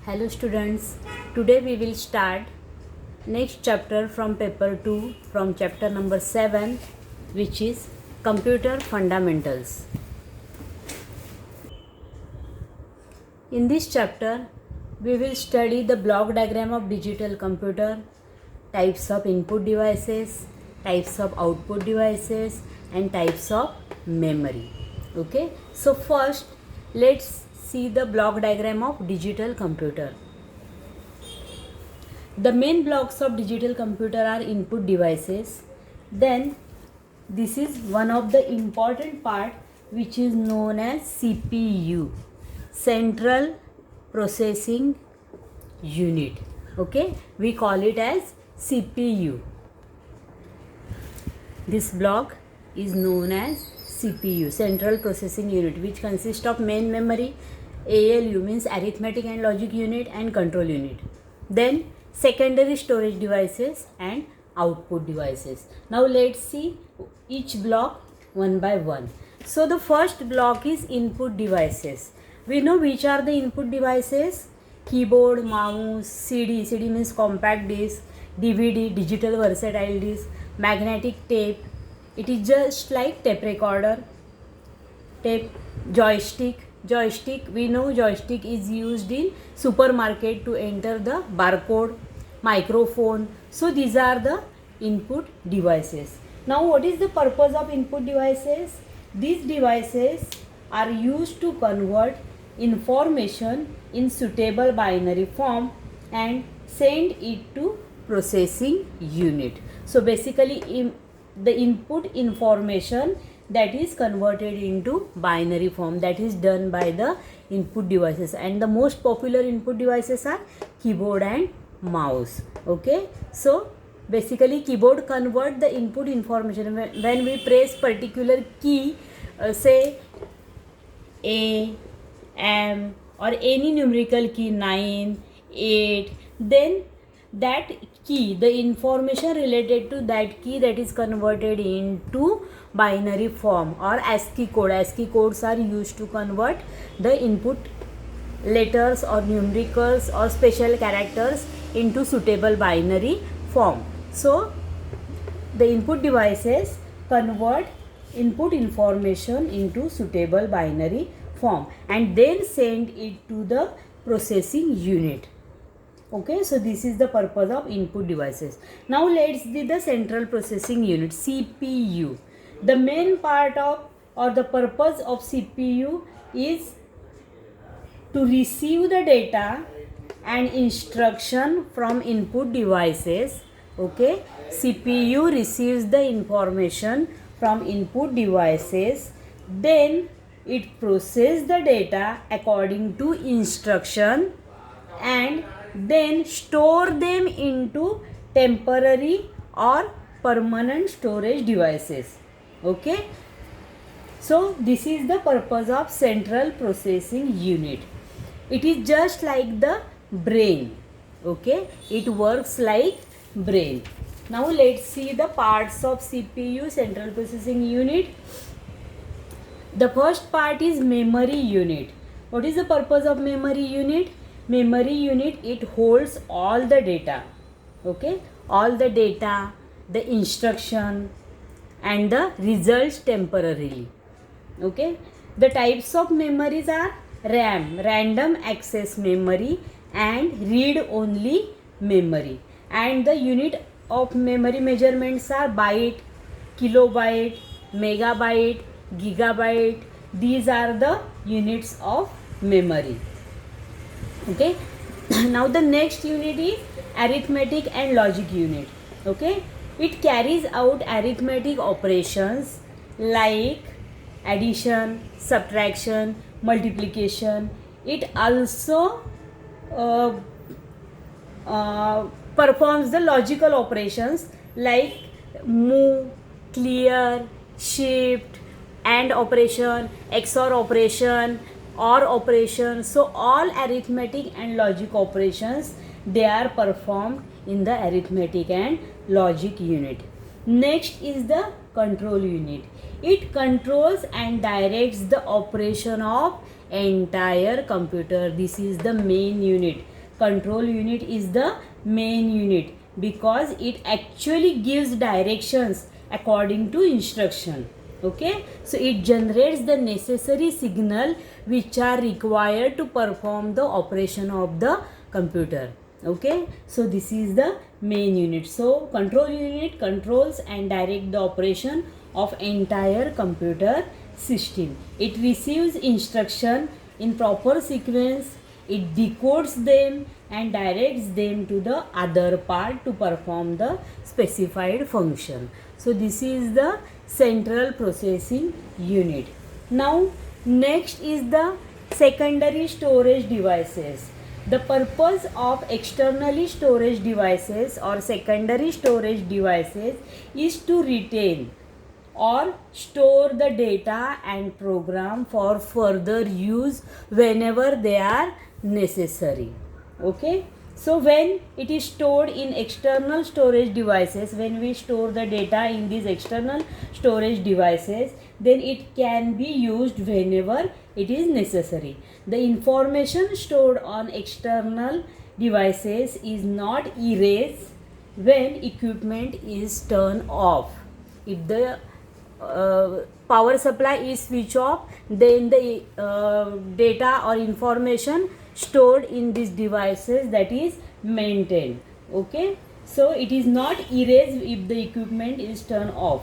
Hello students, today we will start next chapter from paper 2 from chapter number 7, which is computer fundamentals. In this chapter we will study the block diagram of digital computer, types of input devices, types of output devices and types of memory. Okay, so first let's see the block diagram of digital computer. The main blocks of digital computer are input devices. Then this is one of the important part which is known as CPU, Central Processing Unit. Okay, we call it as CPU. This block is known as CPU, Central Processing Unit, which consists of main memory, ALU means arithmetic and logic unit, and control unit. Then secondary storage devices and output devices. Now let's see each block one by one. So the first block is input devices. We know which are the input devices: keyboard, mouse, CD means compact disc, DVD digital versatile disc, magnetic tape, it is just like tape recorder, tape, joystick, we know joystick is used in supermarket to enter the barcode, microphone. So these are the input devices. Now what is the purpose of input devices? These devices are used to convert information in suitable binary form and send it to processing unit. So basically the input information that is converted into binary form, that is done by the input devices, and the most popular input devices are keyboard and mouse. Okay, so basically keyboard convert the input information. When we press particular key, say A, M or any numerical key 9, 8, then that key, the information related to that key, that is converted into binary form or ASCII code. ASCII codes are used to convert the input letters or numericals or special characters into suitable binary form. So the input devices convert input information into suitable binary form and then send it to the processing unit. Okay, so this is the purpose of input devices. Now let's see the central processing unit, CPU. The main part of or the purpose of CPU is to receive the data and instruction from input devices. Okay, CPU receives the information from input devices, then it processes the data according to instruction and then store them into temporary or permanent storage devices. Okay, so this is the purpose of central processing unit. It is just like the brain. Okay, it works like brain. Now let's see the parts of CPU, Central Processing Unit. The first part is memory unit. What is the purpose of memory unit? Memory unit, it holds all the data. Okay, all the data, the instruction and the results temporarily. Okay, the types of memories are RAM, random access memory, and read only memory, and the unit of memory measurements are byte, kilobyte, megabyte, gigabyte. These are the units of memory. Okay, now the next unit is arithmetic and logic unit. Okay, it carries out arithmetic operations like addition, subtraction, multiplication. It also performs the logical operations like move, clear, shift, AND operation, XOR operation, OR operation. So all arithmetic and logic operations, they are performed in the arithmetic and logic unit. Next is the control unit. It controls and directs the operation of entire computer. This is the main unit. control unit is the main unit because it actually gives directions according to instruction. Okay, so it generates the necessary signal which are required to perform the operation of the computer. Okay, so this is the main unit. So control unit controls and direct the operation of entire computer system. It receives instruction in proper sequence, it decodes them and directs them to the other part to perform the specified function. So this is the central processing unit. Now next is the secondary storage devices. The purpose of externally storage devices or secondary storage devices is to retain or store the data and program for further use whenever they are necessary. Okay, so when it is stored in external storage devices, when we store the data in these external storage devices, then it can be used whenever it is necessary. The information stored on external devices is not erased when equipment is turned off. If the power supply is switched off, then the data or information stored in these devices, that is maintained. Okay, so it is not erased if the equipment is turned off.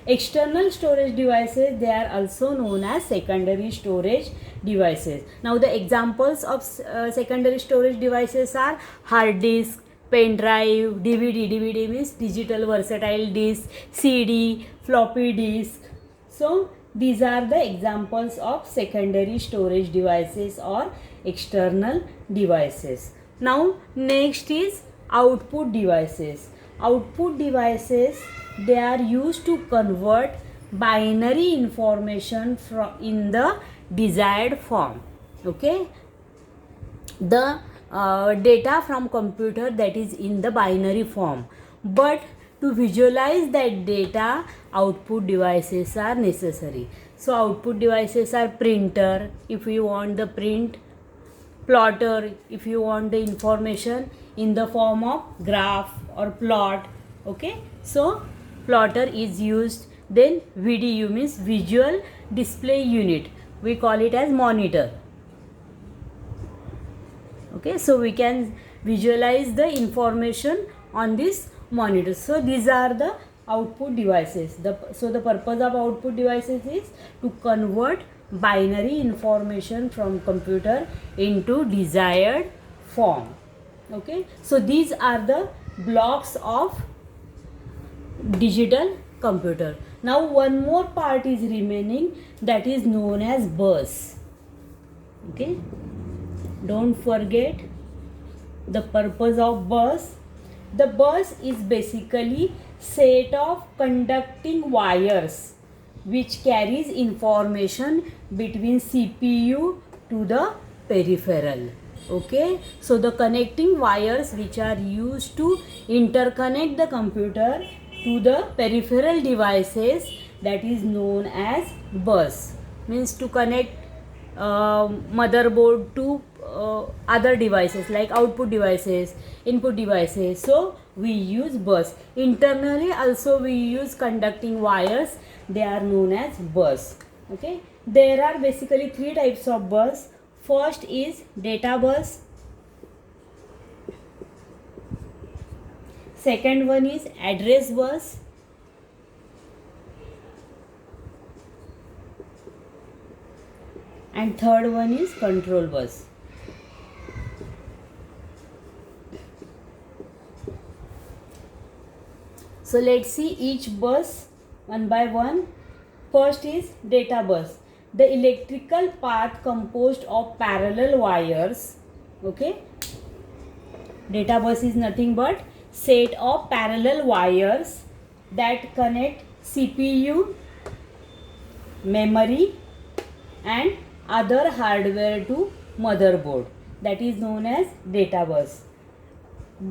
External storage devices, they are also known as secondary storage devices. Now the examples of secondary storage devices are hard disk, pen drive, DVD. DVD means digital versatile disk, CD, floppy disk. So these are the examples of secondary storage devices or external devices. Now next is output devices. Output devices, they are used to convert binary information from in the desired form. Okay, the data from computer that is in the binary form, but to visualize that data, output devices are necessary. So output devices are printer if you want the print, plotter if you want the information in the form of graph or plot. Okay, so plotter is used. Then VDU means visual display unit, we call it as monitor. Okay, so we can visualize the information on this monitor. So these are the output devices. So the purpose of output devices is to convert binary information from computer into desired form. Okay, so these are the blocks of digital computer. Now one more part is remaining, that is known as bus. Okay, don't forget the purpose of bus. The bus is basically set of conducting wires which carries information between CPU to the peripheral. Okay, so the connecting wires which are used to interconnect the computer to the peripheral devices, that is known as bus. Means to connect motherboard to other devices like output devices, input devices. So we use bus. Internally also we use conducting wires, they are known as bus. Okay, there are basically three types of bus. First is data bus, second one is address bus, and third one is control bus. So let's see each bus one by one. First is data bus, the electrical path composed of parallel wires. Okay, data bus is nothing but set of parallel wires that connect CPU, memory and other hardware to motherboard, that is known as data bus.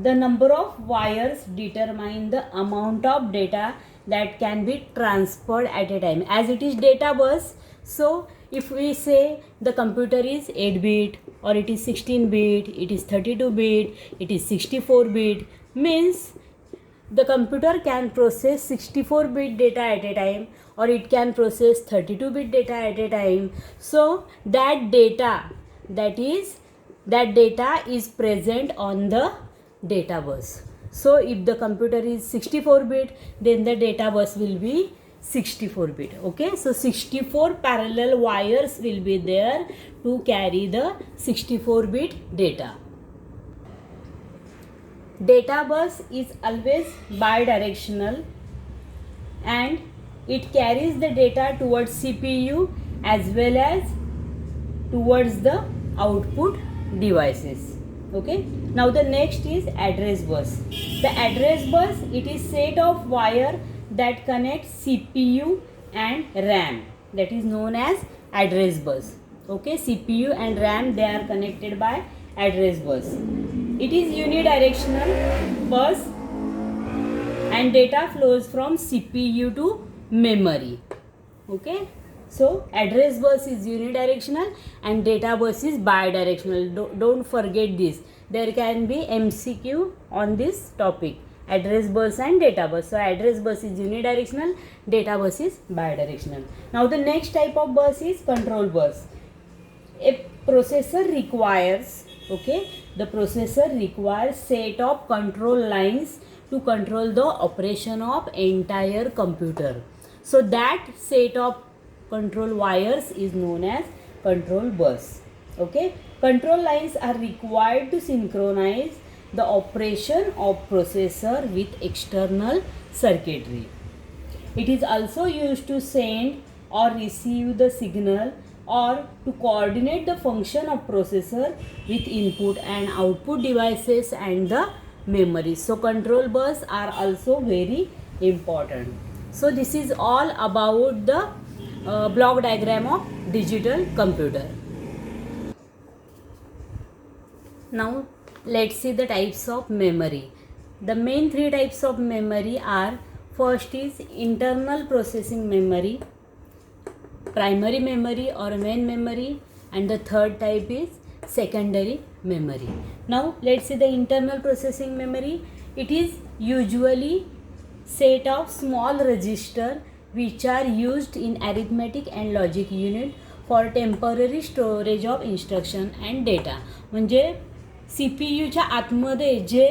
The number of wires determine the amount of data that can be transferred at a time. As it is data bus, so if we say the computer is 8-bit or it is 16 bit, it is 32 bit, it is 64 bit, means the computer can process 64 bit data at a time, or it can process 32 bit data at a time. So that data is present on the data bus. So if the computer is 64 bit, then the data bus will be 64 bit. Okay, so 64 parallel wires will be there to carry the 64 bit data. Data bus is always bidirectional and it carries the data towards CPU as well as towards the output devices. Okay, now the next is address bus. The address bus, it is set of wire that connect CPU and RAM, that is known as address bus. Okay, CPU and RAM, they are connected by address bus. It is unidirectional bus and data flows from CPU to memory. Okay, so address bus is unidirectional and data bus is bidirectional. Don't forget this. There can be MCQ on this topic, address bus and data bus. So address bus is unidirectional, data bus is bidirectional. Now the next type of bus is control bus. A processor requires, okay, the processor requires set of control lines to control the operation of entire computer. So that set of control wires is known as control bus. Okay, control lines are required to synchronize the operation of processor with external circuitry. It is also used to send or receive the signal or to coordinate the function of processor with input and output devices and the memory. So control bus are also very important. So this is all about the block diagram of digital computer. Now let's see the types of memory. The main three types of memory are, first is internal processing memory, primary memory or main memory, and the third type is secondary memory. Now let's see the internal processing memory. It is usually set of small register which are used in arithmetic and logic unit for temporary storage of instruction and data. म्हणजे CPUच्या आतमध्ये जे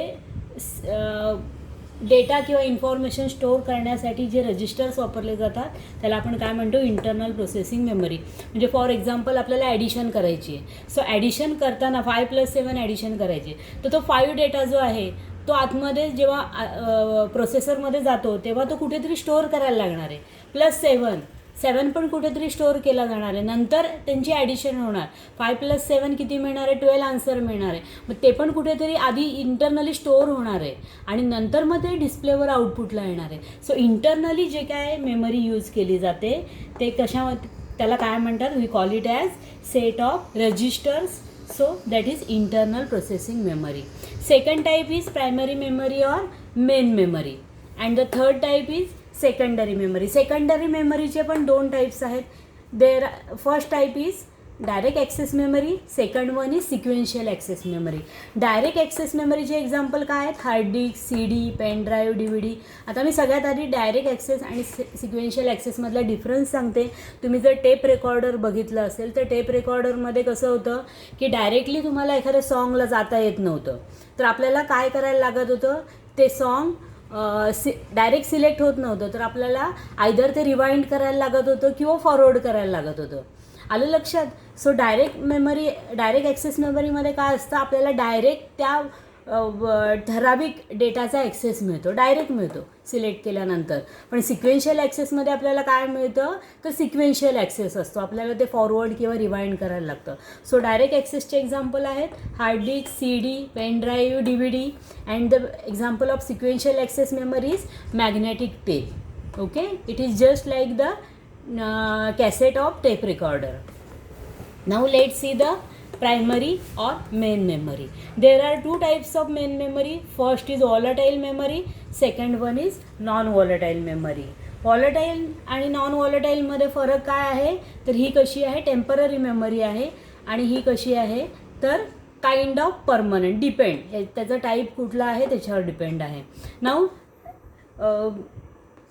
data किंवा information store करण्यासाठी जे registers वापरले जातात त्याला आपण काय म्हणतो, इंटरनल प्रोसेसिंग मेमरी. म्हणजे फॉर एक्झाम्पल आपल्याला ॲडिशन करायची आहे, सो ॲडिशन करताना 5+7 ॲडिशन करायची, तर तो 5 डेटा जो आहे तो आतमध्ये जेव्हा प्रोसेसरमध्ये जातो तेव्हा तो कुठेतरी स्टोअर करायला लागणार आहे. +7 पण कुठेतरी स्टोअर केला जाणार आहे. नंतर त्यांची ॲडिशन होणार, 5+7 किती मिळणार आहे, 12 आन्सर मिळणार आहे. मग ते पण कुठेतरी आधी इंटरनली स्टोअर होणार आहे आणि नंतर मग ते डिस्प्लेवर आउटपुटला येणार आहे. सो इंटरनली जे काय मेमरी यूज केली जाते ते कशामध्ये, त्याला काय म्हणतात, we call it as set of registers. So that is internal processing memory. Second type is primary memory or main memory, and the third type is secondary memory. Secondary memory चे पण दोन types आहेत. There first type is direct access memory, second one is sequential access memory. Direct access memory चे example काय आहेत, hard disk, CD, pen drive, DVD. आता मी सगळ्यात आधी डायरेक्ट ॲक्सेस आणि सिक्वेन्शियल ॲक्सेसमधला डिफरन्स सांगते. तुम्ही जर टेप रेकॉर्डर बघितलं असेल तर टेप रेकॉर्डरमध्ये कसं होतं की डायरेक्टली तुम्हाला एखाद्या सॉन्गला जाता येत नव्हतं, तर आपल्याला काय करायला लागत होतं, ते सॉन्ग डायरेक्ट सिलेक्ट होत नव्हतं, तर आपल्याला आयदर ते रिवाइंड करायला लागत होतं किंवा फॉरवर्ड करायला लागत होतं. आलं लक्षात. सो डायरेक्ट ॲक्सेस मेमरीमध्ये काय असतं, आपल्याला डायरेक्ट त्या ठराविक डेटाचा ॲक्सेस मिळतो, डायरेक्ट मिळतो सिलेक्ट केल्यानंतर. पण सिक्वेन्शियल ॲक्सेसमध्ये आपल्याला काय मिळतं, तर सिक्वेन्शियल ॲक्सेस असतो, आपल्याला ते फॉरवर्ड किंवा रिवाइंड करायला लागतं. सो डायरेक्ट ॲक्सेसचे एक्झाम्पल आहेत hard disk, CD, pen drive, DVD. And the example of sequential access memory is magnetic tape. Okay, it is just like the cassette of tape recorder. Now let's see the primary or main memory. There are two types of main memory. First is volatile memory, second one is non-volatile memory. Volatile आणि non volatile मध्ये फरक काय आहे, तर ही कशी आहे, temporary memory आहे आणि ही कशी आहे, तर काइंड ऑफ परमनंट डिपेंड, हे त्याचा टाईप कुठला आहे त्याच्यावर डिपेंड आहे. नाऊ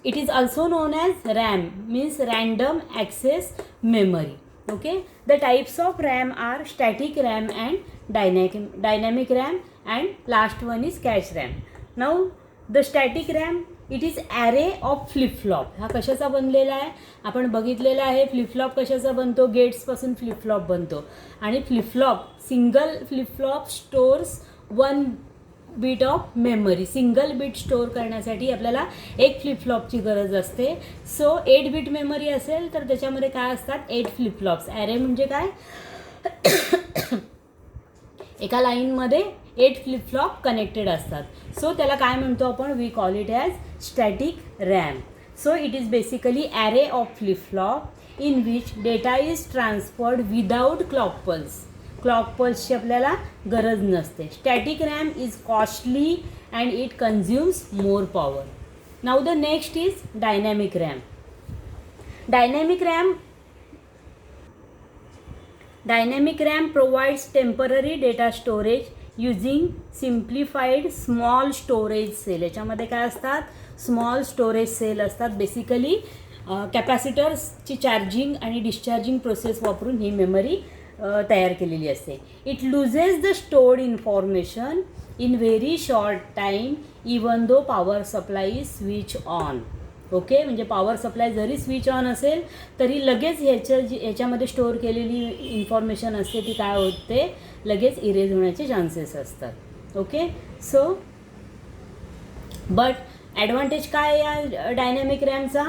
it is also known as RAM, means random access memory. Okay, the types of RAM are static RAM and dynamic RAM, and last one is cache RAM. Now the static RAM, it is array of flip flop. हा कशाचा बनलेला आहे आपण बघितलेला आहे. Flip flop कशाचा बनतो, गेट्सपासून flip flop बनतो. आणि flip flop, single flip flop stores 1 bit of memory. Single bit store करण्यासाठी आपल्याला एक फ्लिप फ्लॉपची गरज असते. सो 8 बीट मेमरी असेल तर त्याच्यामध्ये काय असतात, 8 फ्लिप फ्लॉप्स. ॲरे म्हणजे काय, एका लाईनमध्ये 8 फ्लिप फ्लॉप कनेक्टेड असतात. सो त्याला काय म्हणतो आपण, we call it as static RAM. So it is basically array of flip flop in which data is transferred without clock pulse. Clock पल्सची आपल्याला गरज नसते. Static RAM is costly and it consumes more power. Now the next is dynamic RAM. Dynamic RAM provides temporary data storage using simplified small storage cell. याच्यामध्ये काय असतात, small storage cell असतात. Basically कॅपॅसिटर्सची charging आणि discharging process वापरून ही memory तयार केलेली असते. It loses the stored information in very short time even though power supply is switch on. Okay, म्हणजे पॉवर सप्लाय जरी स्विच ऑन असेल तरी लगेच ह्याच्यामध्ये स्टोअर केलेली इन्फॉर्मेशन असते ती काय होते, लगेच इरेज होण्याचे चान्सेस असतात. ओके, सो बट ॲडव्हान्टेज काय या dynamic रॅमचा,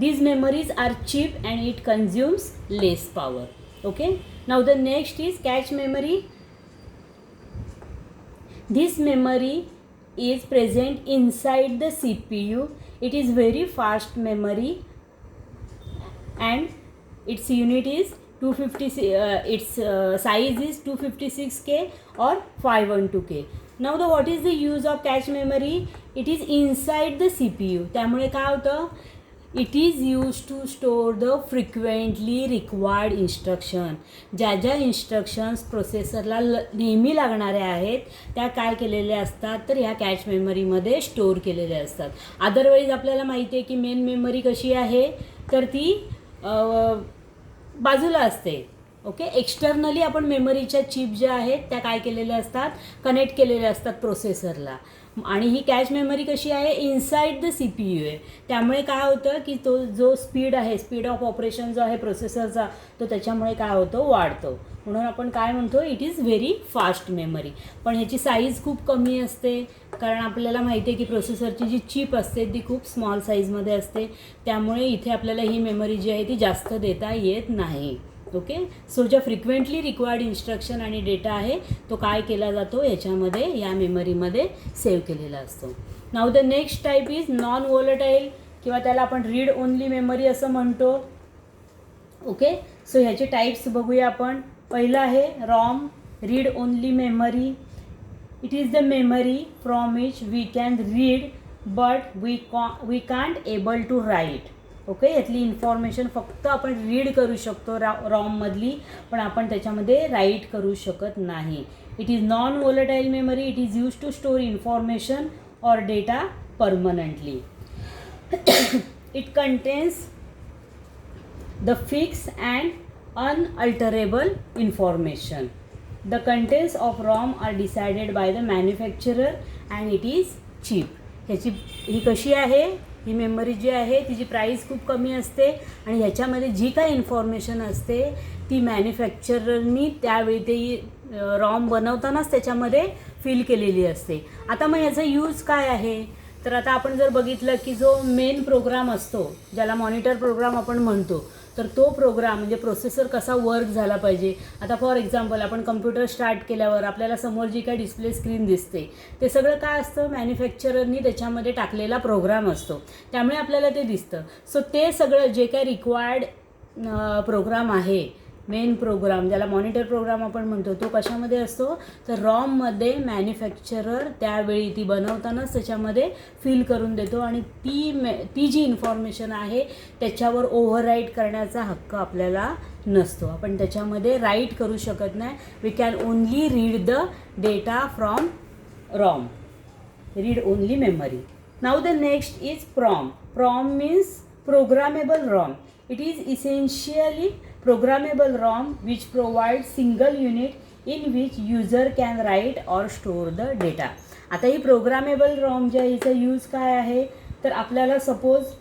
these memories are cheap and it consumes less power. Okay, now the next is cache memory. This memory is present inside the CPU. It is very fast memory and its unit is 256, its size is 256K or 512K. Now the what is the use of cache memory? It is inside the CPU. त्यामुळे काय होतं, it is use to store the frequently required instruction. ज्या ज्या instructions प्रोसेसरला नेहमी लागणाऱ्या आहेत त्या काय केलेल्या असतात तर ह्या कॅच मेमरीमध्ये स्टोअर केलेल्या असतात. अदरवाईज आपल्याला माहिती आहे की मेन मेमरी कशी आहे तर ती बाजूला असते. ओके, एक्सटर्नली आपण मेमरीच्या चिप ज्या आहेत त्या काय केलेल्या असतात, कनेक्ट केलेल्या असतात प्रोसेसरला. आणि ही कॅच मेमरी कशी आहे, इनसाइड द CPU आहे. त्यामुळे काय होतं की तो जो स्पीड आहे, स्पीड ऑफ ऑपरेशन जो आहे प्रोसेसरचा तो त्याच्यामुळे काय होतो, वाढतो. म्हणून आपण काय म्हणतो, it is very fast memory. पण ह्याची साईज खूप कमी असते कारण आपल्याला माहिती आहे की प्रोसेसरची जी चिप असते ती खूप स्मॉल साईजमध्ये असते. त्यामुळे इथे आपल्याला ही मेमरी जी आहे ती जास्त देता येत नाही. ओके, सो ज्या फ्रिक्वेंटली रिक्वायर्ड इन्स्ट्रक्शन आणि डेटा आहे तो काय केला जातो याच्यामध्ये, या मेमरीमध्ये सेव्ह केलेला असतो. Now the next type is non volatile किंवा त्याला आपण रीड ओनली मेमरी असं म्हणतो. ओके, सो ह्याचे टाईप्स बघूया आपण. पहिलं आहे ROM, read only memory. It is the memory from which we can read but we can't able to write. Okay, यातली इन्फॉर्मेशन फक्त आपण रीड करू शकतो रॉममधली, पण आपण त्याच्यामध्ये राईट करू शकत नाही. It is non volatile memory. It is use to store information और data permanently. It contains the fix and unalterable information. The contents of ROM are decided by the manufacturer and it is cheap. ही कशी आहे, ही memory जी आहे तिची price खूप कमी असते आणि ह्याच्यामध्ये जी काही इन्फॉर्मेशन असते ती मॅन्युफॅक्चररनी त्यावेळी ते रॉम बनवतानाच त्याच्यामध्ये फिल केलेली असते. आता मग याचा यूज काय आहे तर आता आपण जर बघितलं की जो मेन प्रोग्राम असतो ज्याला मॉनिटर प्रोग्राम आपण म्हणतो तर तो प्रोग्राम म्हणजे प्रोसेसर कसा वर्क झाला पाहिजे. आता फॉर एक्झाम्पल आपण कम्प्युटर स्टार्ट केल्यावर आपल्याला समोर जी काय डिस्प्ले स्क्रीन दिसते ते सगळं काय असतं, मॅन्युफॅक्चररनी त्याच्यामध्ये टाकलेला प्रोग्राम असतो त्यामुळे आपल्याला ते दिसतं. सो ते सगळं जे काय रिक्वायर्ड प्रोग्राम आहे मेन प्रोग्राम ज्याला मॉनिटर प्रोग्राम आपण म्हणतो तो कशामध्ये असतो, तर रॉममध्ये मॅन्युफॅक्चरर त्यावेळी ती बनवतानाच त्याच्यामध्ये फिल करून देतो आणि ती जी इन्फॉर्मेशन आहे त्याच्यावर ओव्हरराईट करण्याचा हक्क आपल्याला नसतो. आपण त्याच्यामध्ये राईट करू शकत नाही. We can only read the data from ROM, read only memory. Now the next is PROM. PROM means programmable ROM. It is essentially programmable ROM which provides single unit in which user can write or store the data. आता ही programmable ROM जे आहे हिचा use काय आहे, तर आपल्याला suppose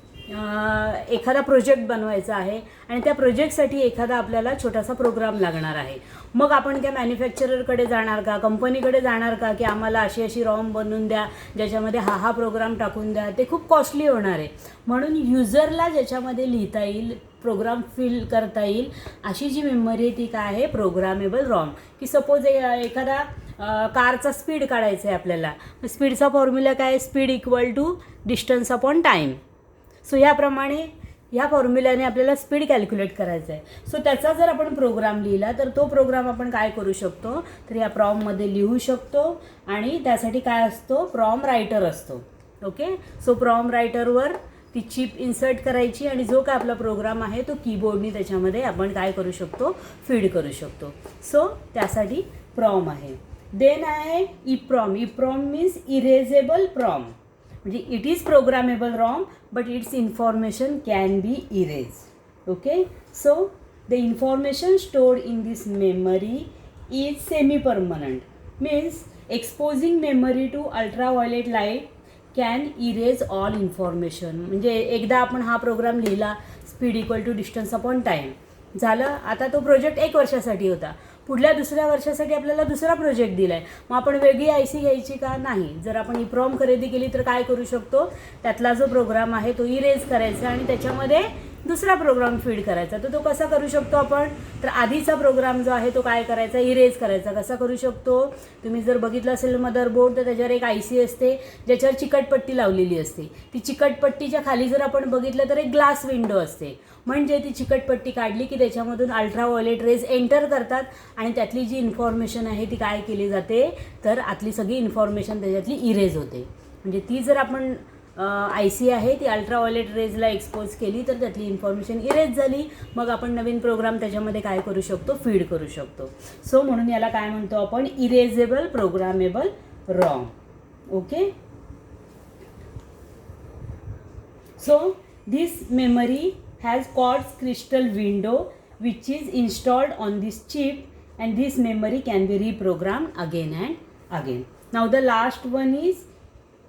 एखादा project बनवायचा आहे आणि त्या प्रोजेक्टसाठी एखादा आपल्याला छोटासा प्रोग्राम लागणार आहे. मग आपण त्या मॅन्युफॅक्चररकडे जाणार का, कंपनीकडे जाणार का की आम्हाला अशी अशी रॉम बनवून द्या ज्याच्यामध्ये हा प्रोग्राम टाकून द्या, ते खूप कॉस्टली होणार आहे. म्हणून युजरला ज्याच्यामध्ये लिहिता येईल, प्रोग्राम फिल करता येईल अशी जी मेमरी आहे ती काय आहे, प्रोग्रामेबल रॉम. की सपोज एखादा कारचा स्पीड काढायचा आहे आपल्याला, स्पीडचा फॉर्म्युला काय, speed equal to distance upon time. So ह्याप्रमाणे ह्या फॉर्म्युल्याने आपल्याला स्पीड कॅल्क्युलेट करायचं आहे. सो त्याचा जर आपण प्रोग्राम लिहिला तर तो प्रोग्राम आपण काय करू शकतो, तर या प्रॉममध्ये लिहू शकतो आणि त्यासाठी काय असतो, प्रॉम रायटर असतो. ओके, सो प्रॉम रायटरवर ती चिप इन्सर्ट करायची आणि जो काय आपला प्रोग्राम आहे तो कीबोर्डनी त्याच्यामध्ये आपण काय करू शकतो, फीड करू शकतो. सो त्यासाठी प्रॉम आहे. देन आहे EPROM. EPROM means erasable PROM. म्हणजे it is programmable ROM but its information can be erase. Okay, so the information stored in this memory is semi permanent. Means exposing memory to ultraviolet light can erase all information. म्हणजे एकदा आपण हा program लिहिला, speed equal to distance upon time झालं. आता तो project 1 वर्षासाठी होता. पुढल्या दुसऱ्या वर्षासाठी आपल्याला दुसरा प्रोजेक्ट दिला आहे. मग आपण वेगळी IC घ्यायची का, नाही. जर आपण इप्रॉम खरेदी केली तर काय करू शकतो, त्यातला जो प्रोग्राम आहे तो इरेज करायचा आणि त्याच्यामध्ये दुसरा प्रोग्राम फीड करायचा. तर तो कसा करू शकतो आपण, तर आधीचा प्रोग्राम जो आहे तो काय करायचा, इरेज करायचा. कसा करू शकतो, तुम्ही जर बघितलं असेल मदरबोर्ड तर त्याच्यावर एक IC असते ज्याच्यावर चिकटपट्टी लावलेली असते. ती चिकटपट्टीच्या खाली जर आपण बघितलं तर एक ग्लास विंडो असते. म्हणजे ती चिकटपट्टी काढली की त्याच्यामधून अल्ट्राव्हायोलेट रेज एंटर करतात आणि त्यातली जी इन्फॉर्मेशन आहे ती काय केली जाते, तर आतली सगळी इन्फॉर्मेशन त्याच्यातली इरेज होते. म्हणजे ती जर आपण IC आहे ती अल्ट्राव्हायोलेट रेजला एक्सपोज केली तर त्यातली इन्फॉर्मेशन इरेज झाली. मग आपण नवीन प्रोग्राम त्याच्यामध्ये काय करू शकतो, फीड करू शकतो. सो म्हणून याला काय म्हणतो आपण, erasable programmable ROM. Okay, so this memory has quartz crystal window which is installed on this chip and this memory can be reprogrammed again and again. Now the last one is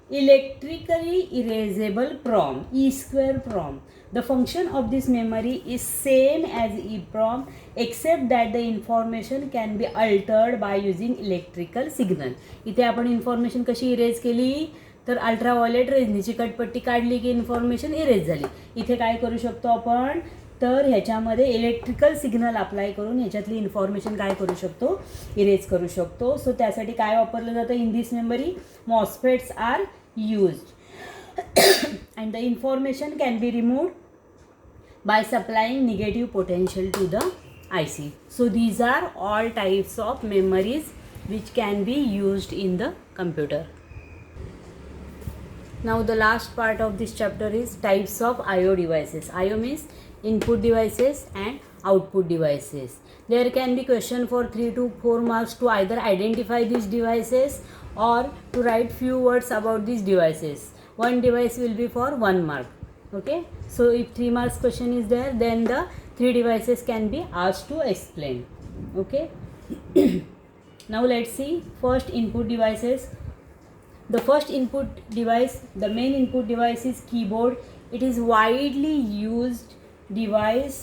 electrically erasable PROM, E-square PROM. The function of this memory is same as EPROM except that the information can be altered by using electrical signal. इथे आपण information कशी erase केली, तर ultraviolet रेजनी चिकटपट्टी काढली की information erase झाली. इथे काय करू शकतो आपण, तर ह्याच्यामध्ये इलेक्ट्रिकल सिग्नल अप्लाय करून ह्याच्यातली इन्फॉर्मेशन काय करू शकतो, इरेज करू शकतो. सो त्यासाठी काय वापरलं जातं, in this memory MOSFETs are used and the information can be removed by supplying negative potential to the IC. So these are all types of memories which can be used in the computer. Now the last part of this chapter is types of IO devices. IO means input devices and output devices. There can be question for 3 to 4 marks to either identify these devices or to write few words about these devices. One device will be for 1 mark. Okay, so if 3 marks question is there, then the 3 devices can be asked to explain. Okay. Now let's see first input devices. The first input device, the main input device is keyboard. It is widely used device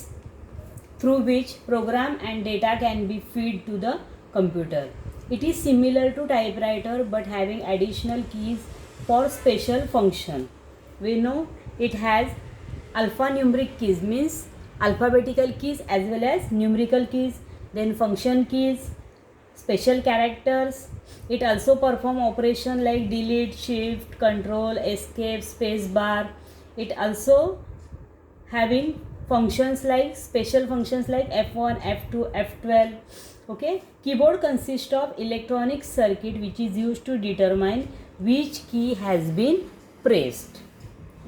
through which program and data can be fed to the computer. It is similar to typewriter but having additional keys for special function. We know it has alphanumeric keys, means alphabetical keys as well as numerical keys, then function keys, special characters. It also perform operation like delete, shift, control, escape, space bar. It also having functions like special functions like F1, F2, F12. Okay, keyboard consists of electronic circuit which is used to determine which key has been pressed.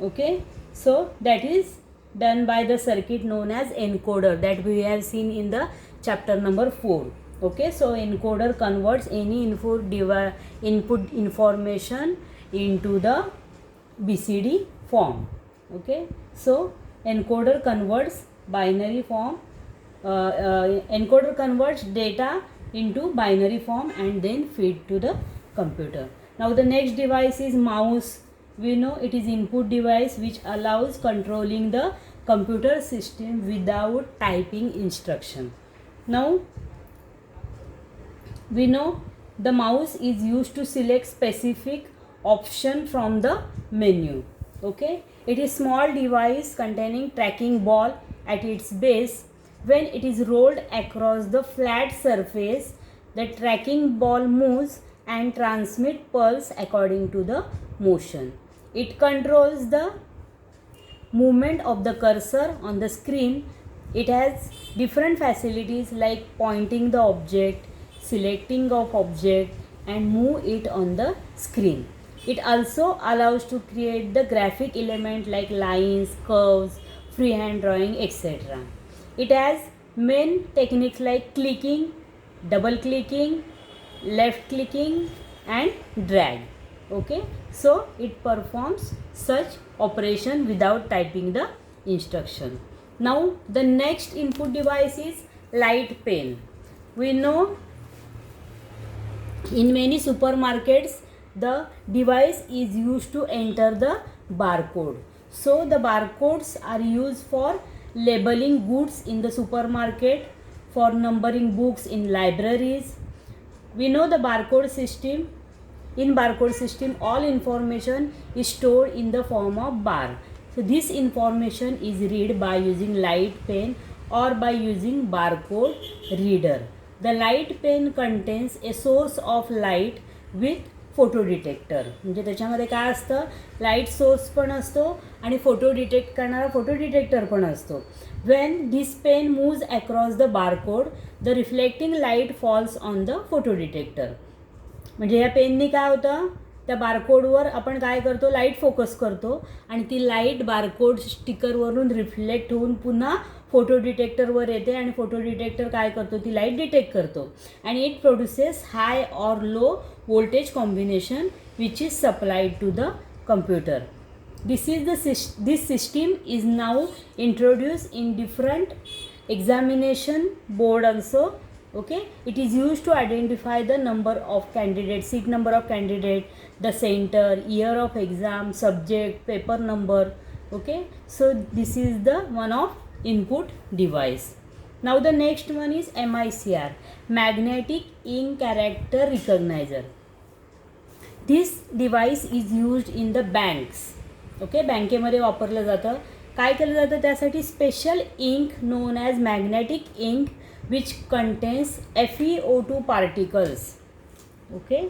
Okay, so that is done by the circuit known as encoder that we have seen in the chapter number 4. Okay, so encoder converts any input information into the BCD form. Okay, so encoder converts encoder converts data into binary form and then feed to the computer. Now the next device is mouse. We know it is input device which allows controlling the computer system without typing instruction. Now we know the mouse is used to select specific option from the menu. Okay, it is small device containing tracking ball at its base. When it is rolled across the flat surface, the tracking ball moves and transmit pulse according to the motion. It controls the movement of the cursor on the screen. It has different facilities like pointing the object, selecting of object and move it on the screen. It also allows to create the graphic element like lines, curves, freehand drawing, etc. It has main techniques like clicking, double clicking, left clicking and drag. Okay, so it performs such operation without typing the instruction. Now the next input device is light pen. We know in many supermarkets the device is used to enter the barcode. So the barcodes are used for labeling goods in the supermarket, for numbering books in libraries. We know the barcode system. In barcode system, all information is stored in the form of bar. So this information is read by using light pen or by using barcode reader. The light pen contains a source of light with photo detector. म्हणजे त्याच्यामध्ये काय असतं, light source पण असतो आणि photo detect करणारा photo detector पण असतो. When this pen moves across the barcode, the reflecting light falls on the photo detector. म्हणजे या पेननी काय होतं, त्या बारकोडवर आपण काय करतो, लाईट फोकस करतो आणि ती लाईट बारकोड स्टिकरवरून रिफ्लेक्ट होऊन पुन्हा फोटो डिटेक्टरवर येते आणि फोटो डिटेक्टर काय करतो, ती लाईट डिटेक्ट करतो आणि it produces hi or low voltage combination which is supplied to the computer. This system is now introduced in different examination board also. Okay, it is used to identify the number of candidates, seat number of candidate, the center, year of exam, subject, paper number. Okay, so this is the one of input device. Now the next one is MICR, magnetic ink character recognizer. This device is used in the banks. Okay, बँकेमध्ये वापरलं जातं. काय केलं जातं त्यासाठी, special ink known as magnetic ink which contains FeO2 particles. Okay,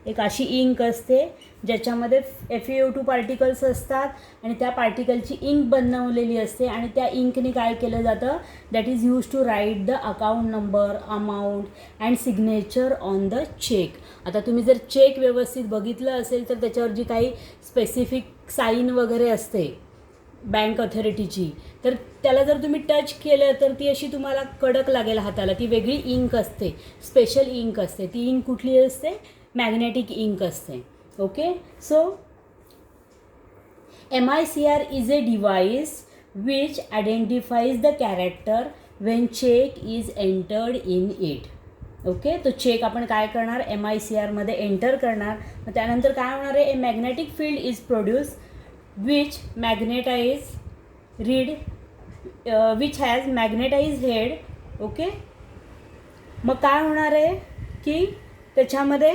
एक अशी ink असते ज्याच्यामध्ये FeO2 पार्टिकल्स असतात आणि त्या पार्टिकलची इंक बनवलेली असते आणि त्या इंकने काय केलं जातं, that is use to write the account number, amount and signature on the cheque. आता तुम्ही जर चेक व्यवस्थित बघितलं असेल तर त्याच्यावर जी काही स्पेसिफिक साईन वगैरे असते बँक अथॉरिटीची, तर त्याला जर तुम्ही टच केलं तर ती अशी तुम्हाला कडक लागेल हाताला. ती वेगळी इंक असते, स्पेशल इंक असते. ती इंक कुठली असते, मॅग्नेटिक इंक असते. Okay, so MICR is a device which identifies the character when check is entered in it. Okay, तो चेक आपण काय करणार, MICR मध्ये एंटर करणार. मग त्यानंतर काय होणार आहे, a magnetic field is produce which magnetize read which has magnetize head. Okay, मग काय होणार आहे की त्याच्यामध्ये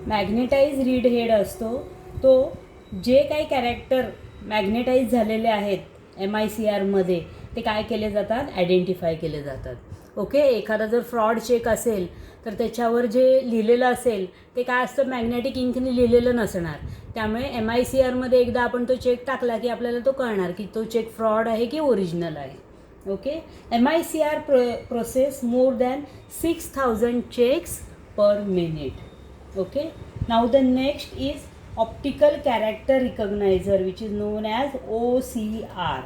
मॅग्नेटाइज रीड हेड असतो. तो जे काही कॅरेक्टर मॅग्नेटाइज झालेले आहेत MICRमध्ये ते काय केले जातात, आयडेंटिफाय केले जातात. ओके, एखादा जर फ्रॉड चेक असेल तर त्याच्यावर जे लिहिलेलं असेल ते काय असतं, मॅग्नेटिक इंकने लिहिलेलं नसणार. त्यामुळे MICRमध्ये एकदा आपण तो चेक टाकला की आपल्याला तो कळणार की तो चेक फ्रॉड आहे की ओरिजिनल आहे. Okay. MICR process more than 6000 checks per minute. Okay. Now the next is optical character recognizer, which is known as OCR.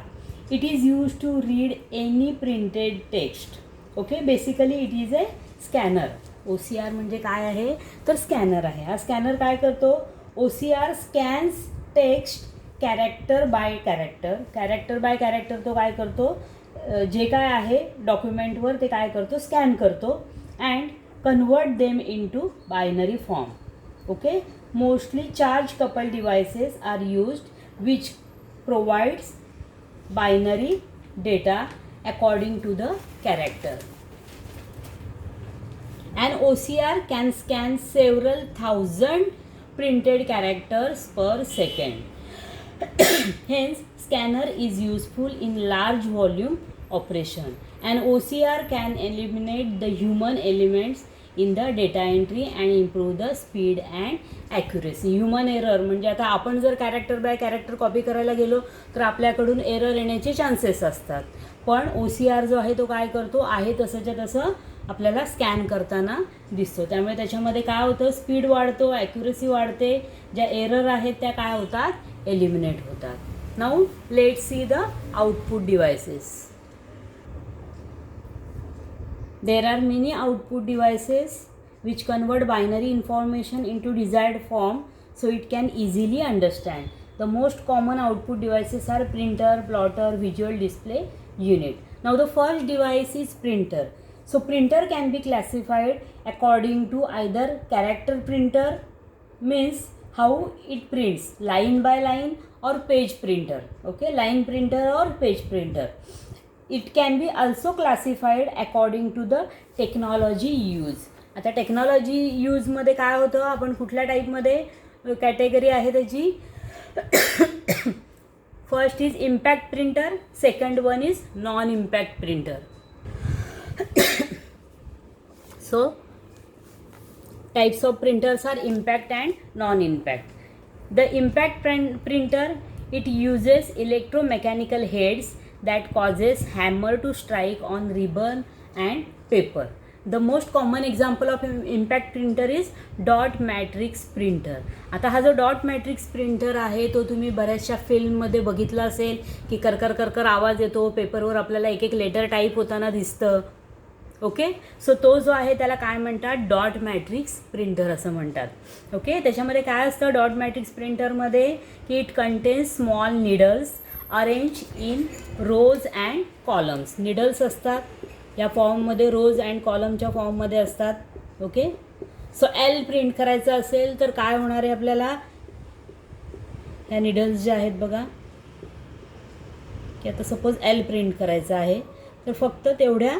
It is used to read any printed text. Okay, basically it is a scanner. OCR म्हणजे काय आहे तर scanner आहे. हा scanner काय करतो, OCR scans text character by character तो काय करतो, जे काय आहे डॉक्युमेंटवर ते काय करतो, स्कॅन करतो and convert them into binary form. Okay. Mostly charge coupled devices are used which provides binary data according to the character. An OCR can scan several thousand printed characters per second. Hence, scanner is useful in large volume operation. An OCR can eliminate the human elements in the data entry and improve the speed and accuracy. Human error म्हणजे आता आपण जर character by character copy करायला गेलो तर आपल्याकडून error येण्याचे chances असतात. पण OCR जो आहे तो काय करतो, आहे तसंच्या तसं आपल्याला स्कॅन करताना दिसतो. त्यामुळे त्याच्यामध्ये काय होतं, स्पीड वाढतो, ॲक्युरसी वाढते, ज्या एरर आहेत त्या काय होतात, एलिमिनेट होतात. Now let's see the output devices. There are many output devices which convert binary information into desired form so it can easily understand. The most common output devices are printer, plotter, visual display unit. Now the first device is printer. So printer can be classified according to either character printer, means how it prints, line by line, or page printer. Okay, line printer or page printer. It can be also classified according to the technology use. आता technology यूजमध्ये काय होतं, आपण कुठल्या टाईपमध्ये category आहे त्याची, first is impact printer, second one is non impact printer. So types of printers are impact and non-impact. The impact printer, it uses electromechanical heads that causes hammer to strike on ribbon and paper. The most common example of impact printer is dot matrix printer. आता हा जो dot matrix printer आहे तो तुम्ही बऱ्याचशा फिल्ममध्ये बघितला असेल की करकर करकर आवाज येतो, पेपरवर आपल्याला एक एक लेटर टाईप होताना दिसतं. ओके. सो तो जो आहे त्याला काय म्हणतात, डॉट मॅट्रिक्स प्रिंटर असं म्हणतात. ओके. त्याच्यामध्ये काय असतं डॉट मॅट्रिक्स प्रिंटरमध्ये की it contains small needles arrange in rows and columns. Needles असतात या फॉर्ममध्ये, रोज अँड कॉलमच्या फॉर्ममध्ये असतात. ओके. सो एल प्रिंट करायचं असेल तर काय होणार आहे आपल्याला, ह्या निडल्स ज्या आहेत बघा, की आता सपोज एल प्रिंट करायचं आहे तर फक्त तेवढ्या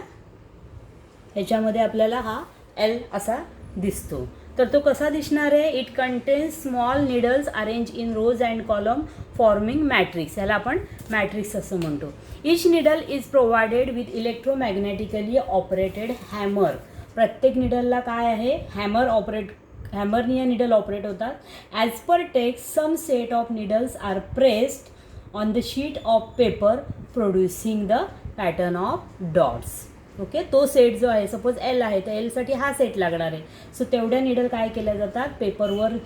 ह्याच्यामध्ये आपल्याला हा एल असा दिसतो. तर तो कसा दिसणार आहे, it contains small needles arrange in rows and column forming matrix. ह्याला आपण मॅट्रिक्स असं म्हणतो. Each needle is provided with electromagnetically operated hammer. प्रत्येक निडलला काय आहे, हॅमरनी या निडल ऑपरेट होतात. As per text some set of needles are pressed on the sheet of paper producing the pattern of dots. Okay. तो सेट जो आहे, सपोज एल आहे तर एलसाठी हा सेट लागणार आहे. सो तेवढ्या निडल काय केल्या जातात, पेपरवर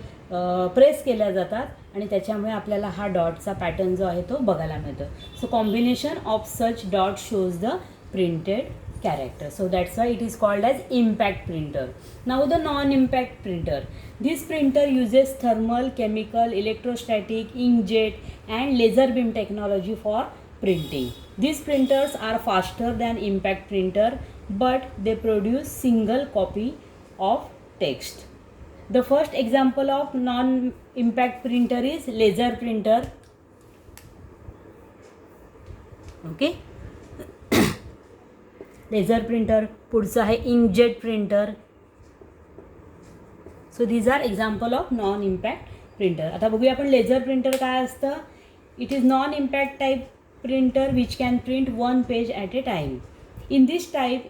प्रेस केल्या जातात आणि त्याच्यामुळे आपल्याला हा डॉटचा पॅटर्न जो आहे तो बघायला मिळतो. So combination of such dot shows the printed character. So that's why it is called as impact printer. Now the non-impact printer. This printer uses thermal, chemical, electrostatic, inkjet and laser beam technology for printing. These printers are faster than impact printer but they produce single copy of text. The first example of non-impact printer is laser printer. Okay. Laser printer. पुढचं आहे inkjet printer. So these are example of non impact printer. आता बघूया आपण laser printer काय असतं. It is non impact type printer which can print one page at a time. In this type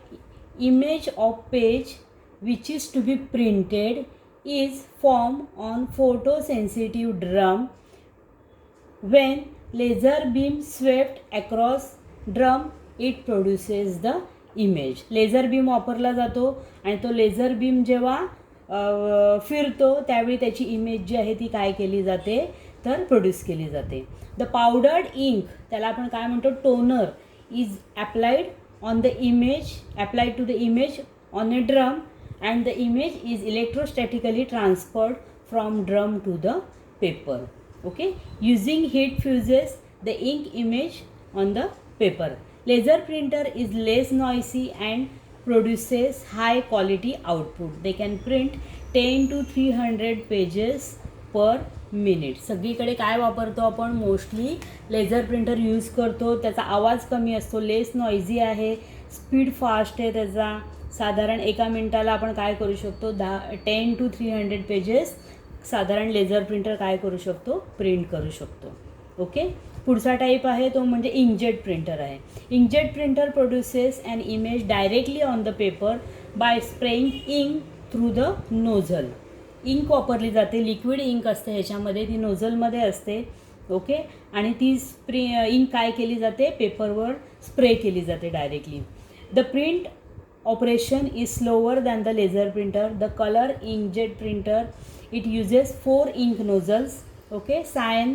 image of page which is to be printed is formed on photosensitive drum. When laser beam swept across drum, it produces the image. Laser beam वापरला जातो आणि तो laser beam जेव्हा फिरतो त्यावेळी त्याची image जी आहे ती काय केली जाते तर प्रोड्यूस केली जाते. द पावडर्ड इंक, त्याला आपण काय म्हणतो, toner, is applied on the image, applied to the image on a drum, and the image is electrostatically transferred from drum to the paper. Okay, using heat fuses the ink image on the paper. Laser printer is less noisy and produces high quality output. They can print 10 to 300 pages per minute. सगळीकडे काय वापरतो आपण, mostly laser printer use करतो. त्याचा आवाज कमी असतो, less नॉइझी आहे, स्पीड फास्ट आहे त्याचा. साधारण एका मिनटाला आपण काय करू शकतो, 10 to 300 पेजेस साधारण लेझर प्रिंटर काय करू शकतो, प्रिंट करू शकतो. ओके, पुढचा टाईप आहे तो म्हणजे इंकजेट प्रिंटर आहे. Inkjet printer produces an image directly on the paper by spraying ink through the nozzle. Ink वापरली जाते, लिक्विड इंक असते ह्याच्यामध्ये, ती नोझलमध्ये असते. ओके, आणि ती इंक काय केली जाते, पेपरवर स्प्रे केली जाते directly. The print operation is slower than the laser printer. The color inkjet printer, it uses 4 ink nozzles. Okay, cyan,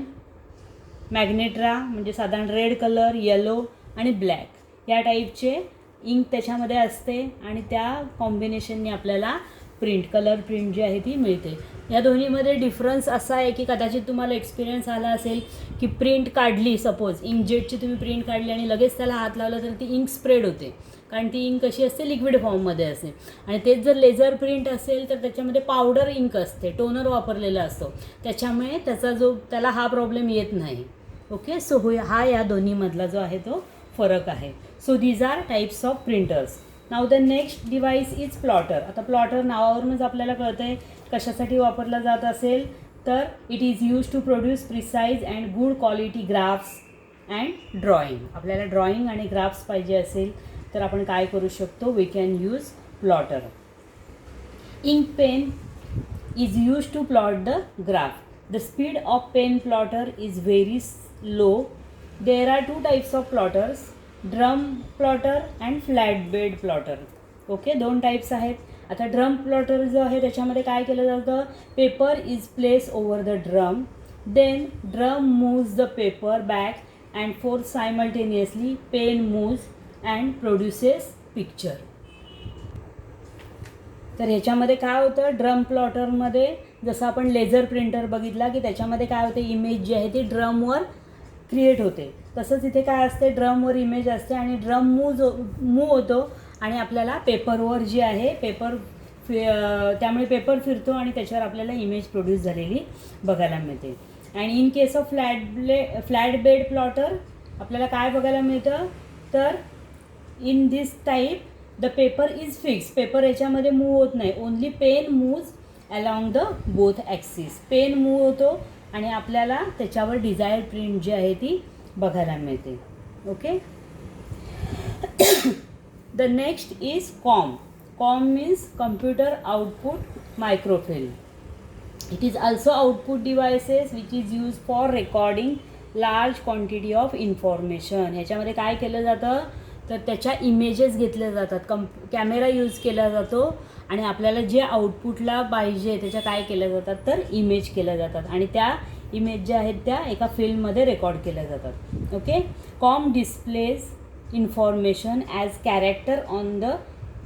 magnetra म्हणजे साधारण रेड कलर, येलो आणि ब्लॅक या टाईपचे इंक त्याच्यामध्ये असते आणि त्या कॉम्बिनेशनने आपल्याला कलर प्रिंट जी आहे ती मिळते. या दोन्हीमध्ये डिफरन्स असा आहे की कदाचित तुम्हाला एक्सपिरियन्स आला असेल की प्रिंट काढली, सपोज इंकजेटची तुम्ही प्रिंट काढली आणि लगेच त्याला हात लावला तर ती इंक स्प्रेड होते, कारण ती इंक कशी असते, लिक्विड फॉर्ममध्ये असते. आणि तेच जर लेझर प्रिंट असेल तर त्याच्यामध्ये पावडर इंक असते, टोनर वापरलेला असतो, त्याच्यामुळे त्याला हा प्रॉब्लेम येत नाही. ओके, सो हा या दोन्हीमधला जो आहे तो फरक आहे. So these are types of printers. Now the next device is plotter. आता प्लॉटर नावावरूनच आपल्याला कळतं आहे कशासाठी वापरला जात असेल तर it is use to produce precise and good quality graphs and drawing. आपल्याला ड्रॉइंग आणि ग्राफ्स पाहिजे असेल तर आपण काय करू शकतो, we can use plotter. Ink pen is use to plot the graph. The speed of pen plotter is very low. There are 2 types of plotters, drum plotter and flat bed plotter. Okay, 2 types आहेत. आता drum plotter जो आहे त्याच्यामध्ये काय केलं जातं, paper is place over the drum, then drum moves the paper back and forth simultaneously pen moves and produces picture. तर ह्याच्यामध्ये काय होतं, ड्रम प्लॉटरमध्ये जसं आपण लेझर प्रिंटर बघितला की त्याच्यामध्ये काय होते, इमेज जी आहे ती ड्रमवर क्रिएट होते, तसंच इथे काय असते, ड्रमवर इमेज असते आणि ड्रम मूव होतो आणि आपल्याला पेपरवर जी आहे त्यामुळे पेपर फिरतो आणि त्याच्यावर आपल्याला इमेज प्रोड्यूस झालेली बघायला मिळते. आणि in case of flat bed plotter आपल्याला काय बघायला मिळतं तर in this type the paper is fix. Paper याच्यामध्ये मूव होत नाही, only pen moves along the both axis. Pen move होतो आणि आपल्याला त्याच्यावर डिझायर्ड प्रिंट जी आहे ती बघायला मिळते. Okay, the next is COM. COM means computer output microfilm. It is also output devices which is use for recording large quantity of information. ह्याच्यामध्ये काय केलं जातं तर त्याच्या इमेजेस घेतल्या जातात, कॅमेरा यूज केला जातो आणि आपल्याला जे आउटपुटला पाहिजे त्याच्या काय केल्या जातात तर इमेज केल्या जातात आणि त्या इमेज ज्या आहेत त्या एका फिल्ममध्ये रेकॉर्ड केल्या जातात. Okay, com displays information as character on the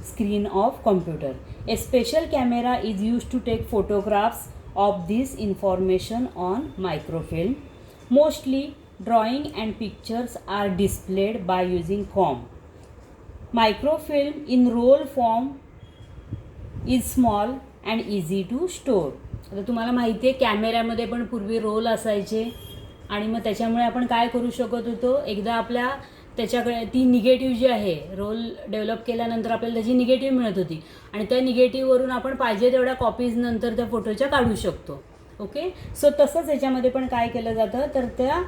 screen of computer. A special camera is used to take photographs of this information on microfilm. Mostly drawing and pictures are displayed by using COM. Microfilm in roll form is small and easy to store. आता तुम्हाला माहिती आहे कॅमेऱ्यामध्ये पण पूर्वी role असायचे आणि मग त्याच्यामुळे आपण काय करू शकत होतो, एकदा आपल्या त्याच्याकडे ती निगेटिव्ह जी आहे, रोल डेव्हलप केल्यानंतर आपल्याला त्याची निगेटिव्ह मिळत होती आणि त्या निगेटिव्हवरून आपण पाहिजे तेवढ्या कॉपीज नंतर त्या फोटोच्या काढू शकतो. ओके, सो तसंच याच्यामध्ये पण काय केलं जातं तर त्या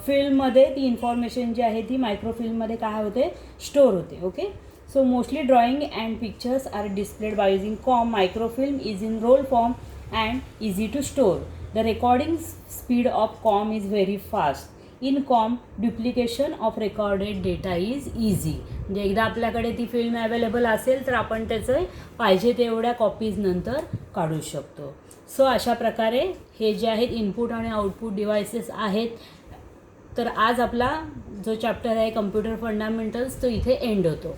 फिल्ममध्ये ती इन्फॉर्मेशन जी आहे ती मायक्रोफिल्ममध्ये काय होते, स्टोअर होते. Okay, So mostly drawing and pictures are displayed by using COM. Microfilm is in roll form and easy to store. The recording speed of COM is very fast. In COM, duplication of recorded data is easy. म्हणजे एकदा आपल्याकडे ती film available असेल तर आपण त्याचे पाहिजे तेवढ्या कॉपीज नंतर काढू शकतो. सो अशा प्रकारे हे जे आहेत इनपुट आणि आउटपुट डिव्हायसेस आहेत. तर आज आपला जो चॅप्टर आहे कम्प्युटर फंडामेंटल्स तो इथे एंड होतो.